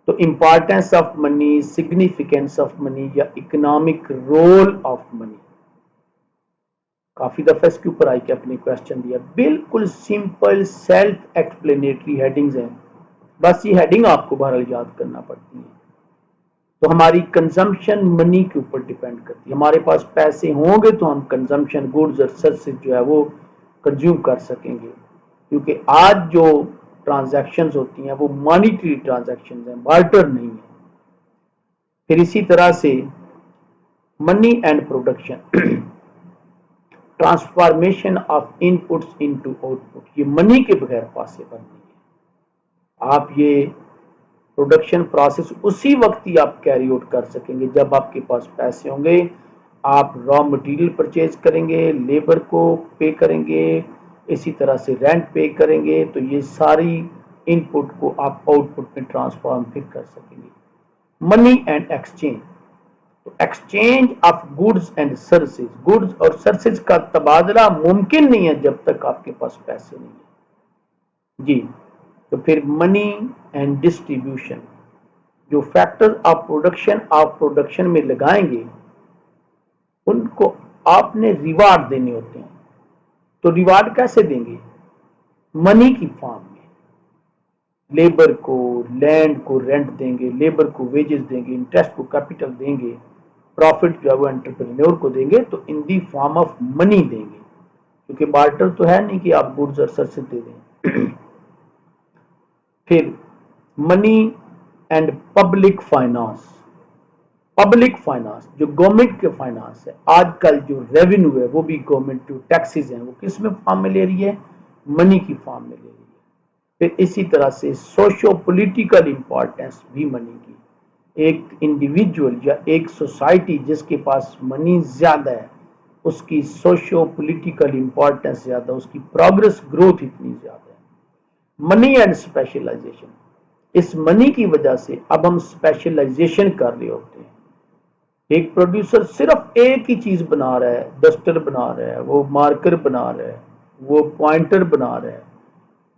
تو importance of money, significance of money یا economic role of money, کافی دفعہ اس کے اوپر آئی کہ اپنے کوشچن دیا، بالکل سمپل سیلف ایکسپلینیٹری ہیڈنگز ہیں، بس یہ ہیڈنگ آپ کو بہرحال یاد کرنا پڑتی ہے۔ تو ہماری کنزمپشن منی کے اوپر ڈیپینڈ کرتی ہے، ہمارے پاس پیسے ہوں گے تو ہم کنزمپشن گڈز اور سروسز جو ہے وہ کنزیوم کر سکیں گے، کیونکہ آج جو ٹرانزیکشنز ہوتی ہیں وہ مانیٹری ٹرانزیکشنز ہیں، بارٹر نہیں ہے۔ پھر اسی طرح سے money and production, transformation of inputs into output, یہ منی کے بغیر پاسبل نہیں ہے۔ آپ یہ پروڈکشن پروسیس اسی وقت ہی آپ کیری آؤٹ کر سکیں گے جب آپ کے پاس پیسے ہوں گے، آپ را مٹیریل پرچیز کریں گے، لیبر کو پے کریں گے، اسی طرح سے رینٹ پے کریں گے، تو یہ ساری ان پٹ کو آپ آؤٹ پٹ میں ٹرانسفارم پھر کر سکیں گے۔ منی اینڈ ایکسچینج، تو exchange of goods and services, goods اور سروسز کا تبادلہ ممکن نہیں ہے جب تک آپ کے پاس پیسے نہیں ہیں جی۔ تو پھر منی اینڈ ڈسٹریبیوشن، جو فیکٹر آپ پروڈکشن میں لگائیں گے ان کو آپ نے ریوارڈ دینے ہوتے ہیں، تو ریوارڈ کیسے دیں گے؟ منی کی فارم میں، لیبر کو لینڈ کو رینٹ دیں گے، لیبر کو ویجز دیں گے، انٹرسٹ کو کیپٹل دیں گے، پروفٹ جو ہے وہ انٹرپرینور کو دیں گے، تو ان دی فارم آف منی دیں گے، کیونکہ بارٹر تو ہے نہیں کہ آپ گڈز اور سروسز دے دیں۔ پھر money and public finance, public finance جو گورنمنٹ کے فائنانس ہے، آج کل جو ریونیو ہے وہ بھی گورنمنٹ جو ٹیکسز ہیں وہ کس میں فارم میں لے رہی ہے؟ منی کی فارم میں لے رہی ہے۔ پھر اسی طرح سے سوشو پولیٹیکل امپورٹنس بھی منی کی، ایک انڈیویجول یا ایک سوسائٹی جس کے پاس منی زیادہ ہے اس کی سوشو پولیٹیکل امپورٹنس زیادہ، اس کی پروگرس گروتھ اتنی زیادہ ہے۔ منی اینڈ اسپیشلائزیشن، اس منی کی وجہ سے اب ہم اسپیشلائزیشن کر رہے ہوتے ہیں، ایک پروڈیوسر صرف ایک ہی چیز بنا رہا ہے، ڈسٹر بنا رہا ہے، وہ مارکر بنا رہا ہے، وہ پوائنٹر بنا رہا ہے،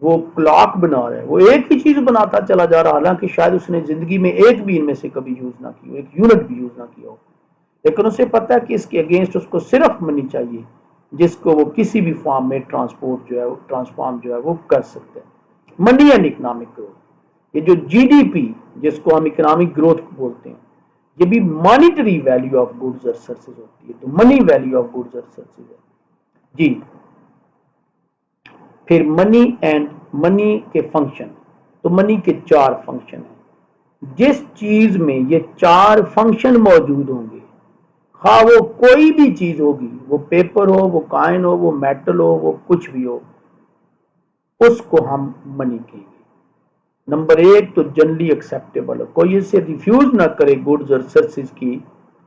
وہ کلاک بنا رہا ہے، وہ ایک ہی چیز بناتا چلا جا رہا، حالانکہ شاید اس نے زندگی میں ایک بھی ان میں سے کبھی یوز نہ کی ہو، ایک یونٹ بھی یوز نہ کیا ہو، لیکن اسے پتا ہے کہ اس کے اگینسٹ اس کو صرف منی چاہیے جس کو وہ کسی بھی فارم میں ٹرانسپورٹ جو ہے ٹرانسفارم جو ہے وہ کر سکتے ہیں۔ منی اینڈ اکنامک گروتھ، یہ جو جی ڈی پی جس کو ہم اکنامک گروتھ بولتے ہیں، یہ بھی مانیٹری ویلیو آف گڈز اور سروسز ہوتی ہے، تو منی ویلیو آف گڈز اور سروسز ہے جی۔ پھر منی اینڈ منی کے فنکشن، تو منی کے چار فنکشن ہیں، جس چیز میں یہ چار فنکشن موجود ہوں گے، خواہ وہ کوئی بھی چیز ہوگی، وہ پیپر ہو، وہ کائن ہو، وہ میٹل ہو، وہ کچھ بھی ہو، اس کو ہم منی کہیں گے۔ نمبر ایک تو جنرلی ایکسیپٹیبل ہو، کوئی اسے ریفیوز نہ کرے گڈز اور سروسز کی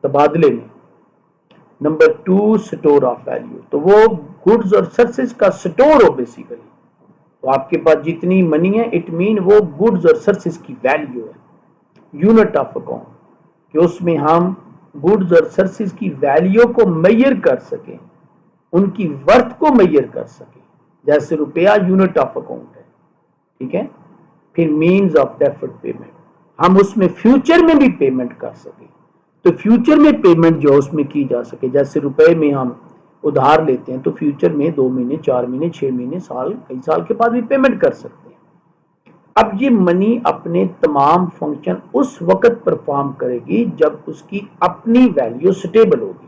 تبادلے میں۔ Number two store of value, تو وہ گڈز اور سروسز کا سٹور ہو بیسیکلی، تو آپ کے پاس جتنی منی ہے اٹ مین وہ گڈز اور سروسز کی ویلیو ہے، یونٹ آف اکاؤنٹ، کہ اس میں ہم گڈز اور سروسز کی ویلیو کو میئر کر سکیں، ان کی ورتھ کو میئر کر سکیں، جیسے روپیہ یونٹ آف اکاؤنٹ ہے، ٹھیک ہے۔ پھر مینز آف ڈیفرڈ پیمنٹ، ہم اس میں فیوچر میں بھی پیمنٹ کر سکیں، تو فیوچر میں پیمنٹ جو اس میں کی جا سکے، جیسے روپے میں ہم ادھار لیتے ہیں تو فیوچر میں 2 مہینے 4 مہینے 6 مہینے سال کئی سال کے بعد بھی پیمنٹ کر سکتے ہیں۔ اب یہ منی اپنے تمام فنکشن اس وقت پرفارم کرے گی جب اس کی اپنی ویلیو سٹیبل ہوگی،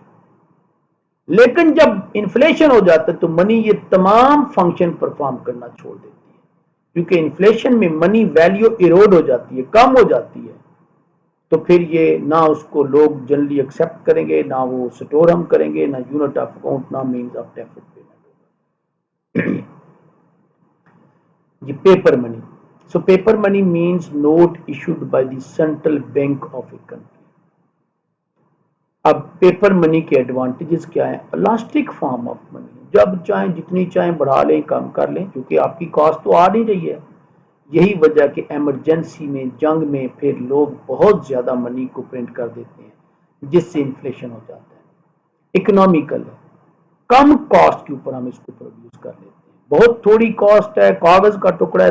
لیکن جب انفلیشن ہو جاتا ہے تو منی یہ تمام فنکشن پرفارم کرنا چھوڑ دیتی ہے، کیونکہ انفلیشن میں منی ویلیو ایروڈ ہو جاتی ہے، کم ہو جاتی ہے، تو پھر یہ نہ اس کو لوگ جنرلی ایکسپٹ کریں گے، نہ وہ سٹور ہم کریں گے، نہ یونٹ آف اکاؤنٹ، نہ مینز آف ڈیفرڈ پیمنٹ ہوگا یہ paper money. So paper money means note issued by the central bank of a country. اب پیپر منی کے ایڈوانٹیجز کیا ہیں؟ الاسٹک فارم آف منی، جب چاہیں جتنی چاہیں بڑھا لیں کم کر لیں، کیونکہ آپ کی کاسٹ تو آ نہیں رہی ہے، یہی وجہ کہ ایمرجنسی میں جنگ میں پھر لوگ بہت زیادہ منی کو پرنٹ کر دیتے ہیں جس سے انفلیشن ہو جاتا ہے۔ اکنامیکل ہے، کم کاسٹ کے اوپر ہم اس کو پروڈیوس کر لیتے ہیں، بہت تھوڑی کاسٹ ہے، کاغذ کا ٹکڑا ہے،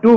2,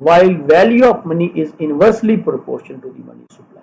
while value of money is inversely proportional to the money supply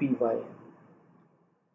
py,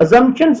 assumptions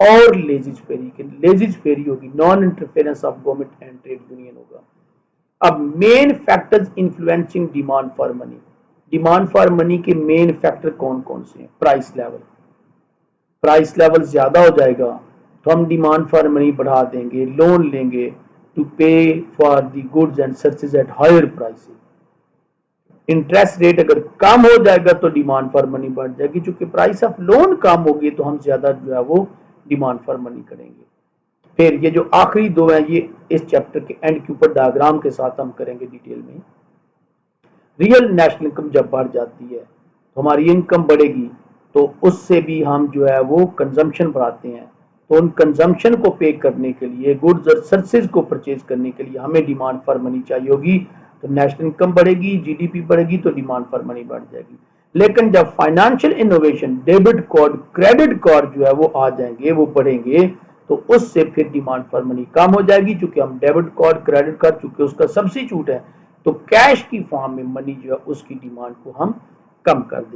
اور لیزیج فیری ہوگی، non interference of government and trade union ہوگا۔ اب main factors influencing demand for money, demand for money کے main factor کون کون سے ہیں؟ Price level زیادہ ہو جائے گا تو ہم ڈیمانڈ فار منی بڑھا دیں گے، لون لیں گے to pay for the goods and services at higher price. Interest rate اگر کم ہو جائے گا تو ڈیمانڈ فار منی بڑھ جائے گی، چونکہ پرائس آف لون کم ہوگی تو ہم زیادہ جو ہے وہ ڈیمانڈ فار منی کریں گے۔ پھر یہ جو آخری دو ہیں یہ اس چیپٹر کے اینڈ کے اوپر ڈائیگرام کے ساتھ ہم کریں گے ڈیٹیل میں۔ ریئل نیشنل انکم جب بڑھ جاتی ہے تو ہماری انکم بڑھے گی تو اس سے بھی ہم جو ہے وہ کنزمپشن بڑھاتے ہیں، تو ان کنزمپشن کو پے کرنے کے لیے، گڈز اور سروسز کو پرچیز کرنے کے لیے ہمیں ڈیمانڈ فار منی چاہیے ہوگی، تو نیشنل انکم بڑھے گی، جی ڈی پی بڑھے گی تو ڈیمانڈ فار منی بڑھ جائے گی۔ لیکن جب financial innovation, debit card, credit card جو ہے وہ آ جائیں گے، وہ بڑھیں گے، تو اس سے پھر ڈیمانڈ فار منی کم ہو جائے گی، چونکہ ہم ڈیبٹ کارڈ، کریڈٹ کارڈ چونکہ اس کا سبسٹیچیوٹ ہے تو کیش کی فارم میں منی جو ہے اس کی ڈیمانڈ کو ہم کم کر دیں گے۔